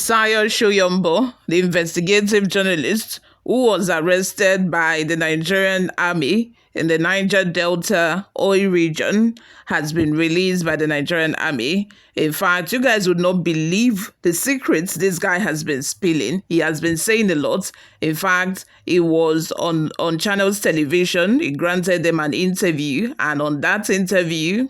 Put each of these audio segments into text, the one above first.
Fisayo Soyombo, the investigative journalist who was arrested by the Nigerian army in the Niger Delta oil region, has been released by the Nigerian army. In fact, you guys would not believe the secrets this guy has been spilling. He has been saying a lot. In fact, he was on Channels television. He granted them an interview, and on that interview,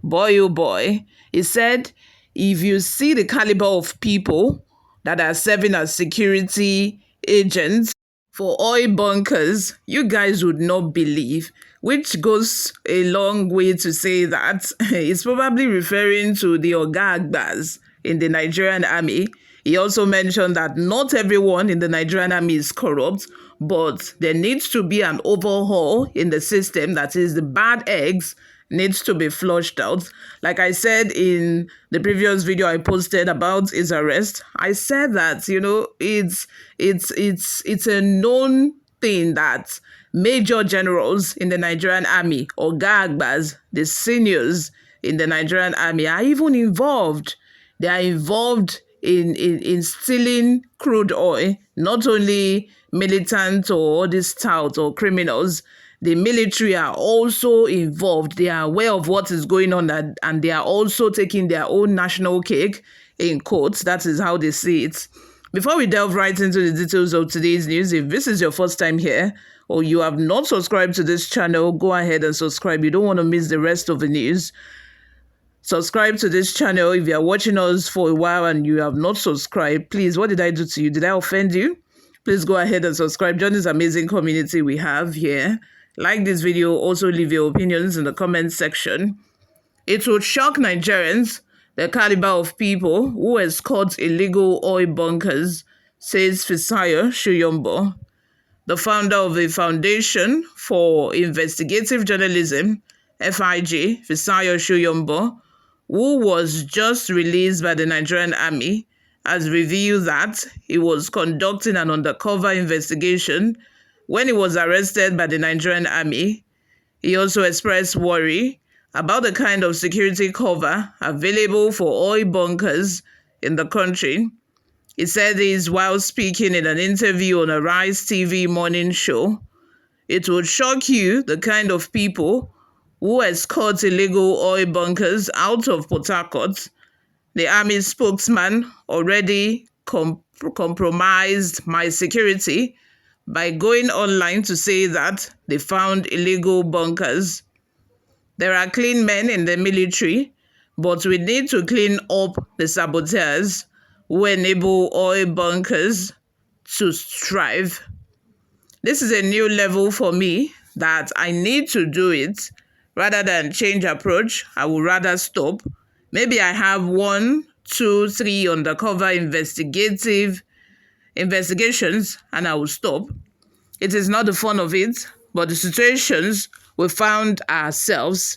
boy, oh boy, he said, if you see the caliber of people that are serving as security agents for oil bunkers, you guys would not believe, which goes a long way to say that it's probably referring to the Oga Agbas in the Nigerian army. He also mentioned that not everyone in the Nigerian army is corrupt, but there needs to be an overhaul in the system. That is, the bad eggs needs to be flushed out. Like I said in the previous video I posted about his arrest, I said that, it's a known thing that major generals in the Nigerian army, or Gagbas, the seniors in the Nigerian army, are even involved. They are involved in stealing crude oil, not only militant or these touts or criminals. The military are also involved. They are aware of what is going on, and they are also taking their own national cake, in quotes. That is how they see it. Before we delve right into the details of today's news, if this is your first time here or you have not subscribed to this channel, go ahead and subscribe. You don't want to miss the rest of the news. Subscribe to this channel. If you are watching us for a while and you have not subscribed, please, what did I do to you? Did I offend you? Please go ahead and subscribe. Join this amazing community we have here. Like this video, also leave your opinions in the comment section. It would shock Nigerians the caliber of people who escort illegal oil bunkers, says Fisayo Soyombo, the founder of the Foundation for Investigative Journalism, FIJ, Fisayo Soyombo, who was just released by the Nigerian army, has revealed that he was conducting an undercover investigation when he was arrested by the Nigerian army. He also expressed worry about the kind of security cover available for oil bunkers in the country. He said this while speaking in an interview on a Rise TV morning show. It would shock you the kind of people who escort illegal oil bunkers out of Port Harcourt. The army spokesman already compromised my security by going online to say that they found illegal bunkers. There are clean men in the military, but we need to clean up the saboteurs who enable oil bunkers to strive. This is a new level for me that I need to do it. Rather than change approach, I would rather stop. Maybe I have 1, 2, 3 undercover investigations and I will stop. It is not the fun of it, but the situations we found ourselves.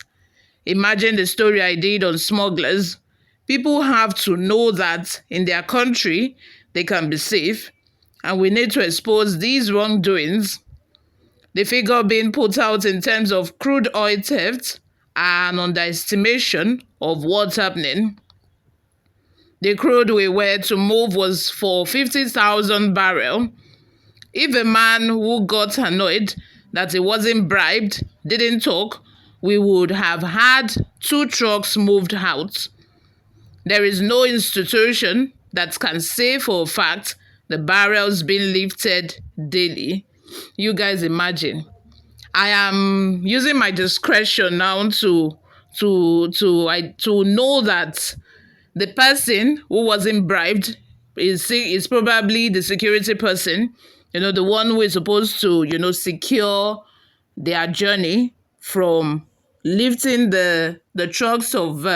Imagine the story I did on smugglers. People have to know that in their country they can be safe, and we need to expose these wrongdoings. The figure being put out in terms of crude oil theft are an underestimation of what's happening. The crude we were to move was for 50,000 barrels. If a man who got annoyed that he wasn't bribed didn't talk, we would have had 2 trucks moved out. There is no institution that can say for a fact the barrels being lifted daily. You guys imagine. I am using my discretion now to know that the person who wasn't bribed is probably the security person, the one who is supposed to, secure their journey from lifting the trucks of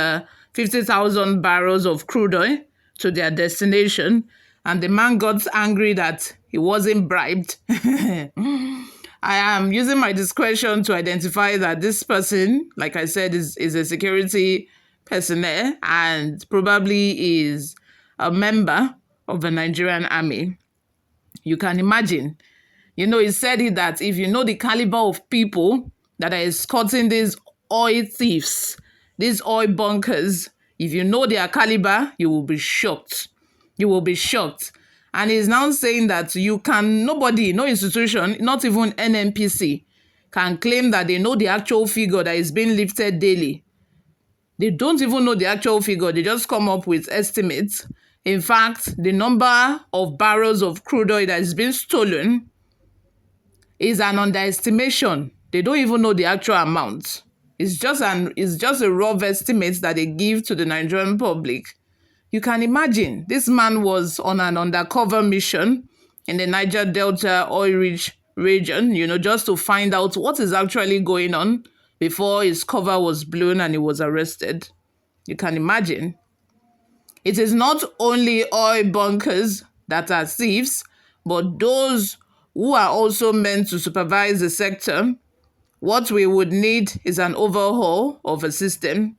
50,000 barrels of crude oil to their destination. And the man got angry that he wasn't bribed. I am using my discretion to identify that this person, like I said, is a security personnel and probably is a member of the Nigerian army. You can imagine. He said it that if you know the caliber of people that are escorting these oil thieves, these oil bunkers, if you know their caliber, you will be shocked. You will be shocked. And he's now saying that nobody, no institution, not even NNPC, can claim that they know the actual figure that is being lifted daily. They don't even know the actual figure. They just come up with estimates. In fact, the number of barrels of crude oil that is being stolen is an underestimation. They don't even know the actual amount. It's just a rough estimate that they give to the Nigerian public. You can imagine, this man was on an undercover mission in the Niger Delta oil-rich region, just to find out what is actually going on before his cover was blown and he was arrested. You can imagine. It is not only oil bunkers that are thieves, but those who are also meant to supervise the sector. What we would need is an overhaul of a system.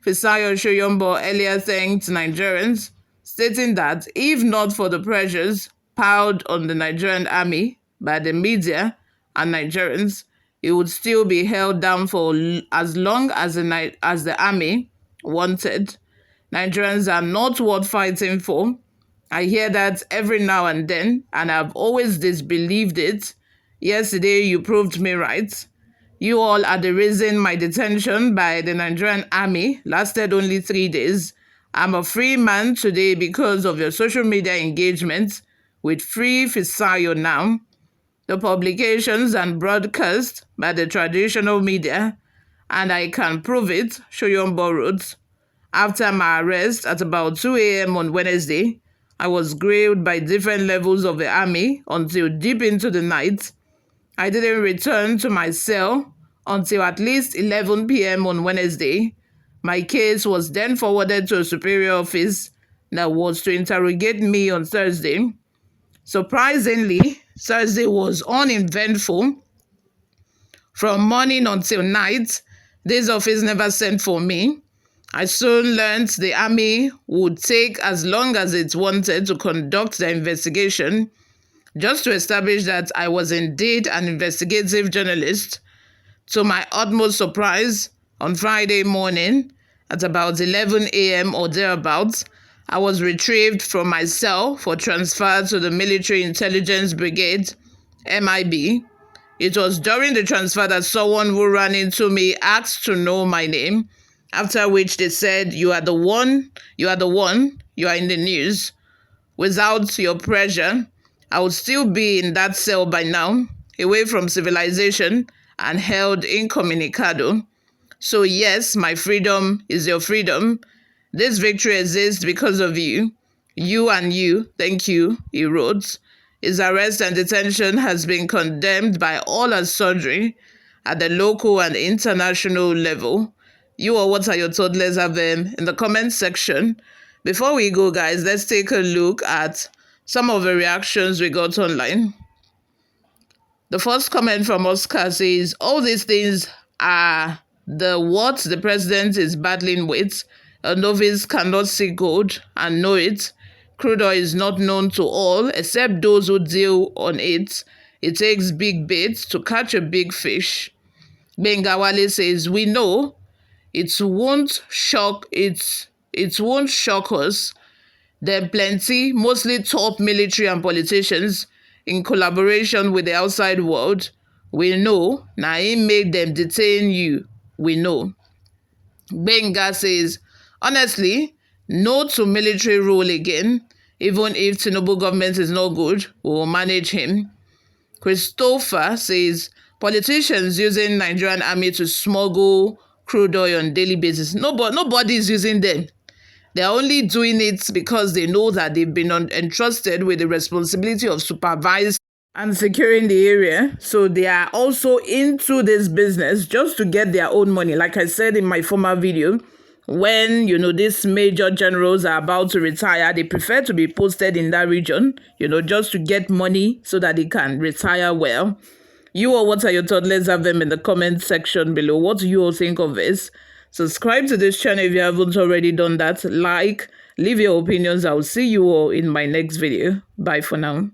Fisayo Soyombo earlier thanked Nigerians, stating that if not for the pressures piled on the Nigerian army by the media and Nigerians, it would still be held down for as long as the army wanted. Nigerians are not worth fighting for. I hear that every now and then, and I've always disbelieved it. Yesterday, you proved me right. You all are the reason my detention by the Nigerian army lasted only 3 days. I'm a free man today because of your social media engagement with Free Fisayo now. The publications and broadcast by the traditional media, and I can prove it, Soyombo wrote. After my arrest at about 2 a.m. on Wednesday, I was grilled by different levels of the army until deep into the night. I didn't return to my cell until at least 11 p.m. on Wednesday. My case was then forwarded to a superior office that was to interrogate me on Thursday. Surprisingly, Thursday was uneventful. From morning until night, this office never sent for me. I soon learned the army would take as long as it wanted to conduct the investigation, just to establish that I was indeed an investigative journalist. To my utmost surprise, on Friday morning, at about 11 a.m. or thereabouts, I was retrieved from my cell for transfer to the Military Intelligence Brigade, MIB. It was during the transfer that someone who ran into me asked to know my name, after which they said, you are the one, you are in the news. Without your pressure, I would still be in that cell by now, away from civilization and held incommunicado. So yes, my freedom is your freedom. This victory exists because of you. You and you, thank you, he wrote. His arrest and detention has been condemned by all as surgery at the local and international level. You or what are your thoughts? Let's have them in the comment section. Before we go, guys, let's take a look at some of the reactions we got online. The first comment from Oscar says, all these things are what the president is battling with. A novice cannot see gold and know it. Crude oil is not known to all except those who deal on it. It takes big baits to catch a big fish. Bengawale says, we know it won't shock us. Then plenty, mostly top military and politicians, in collaboration with the outside world, we know. Now it made them detain you. We know. Benga says, honestly, no to military rule again. Even if Tinubu government is not good, we will manage him. Christopher says, politicians using Nigerian army to smuggle crude oil on daily basis. Nobody is using them. They're only doing it because they know that they've been entrusted with the responsibility of supervising and securing the area. So they are also into this business just to get their own money. Like I said in my former video, when, these major generals are about to retire, they prefer to be posted in that region, just to get money so that they can retire well. You or what are your thoughts? Let's have them in the comment section below. What do you all think of this? Subscribe to this channel if you haven't already done that. Like, leave your opinions. I will see you all in my next video. Bye for now.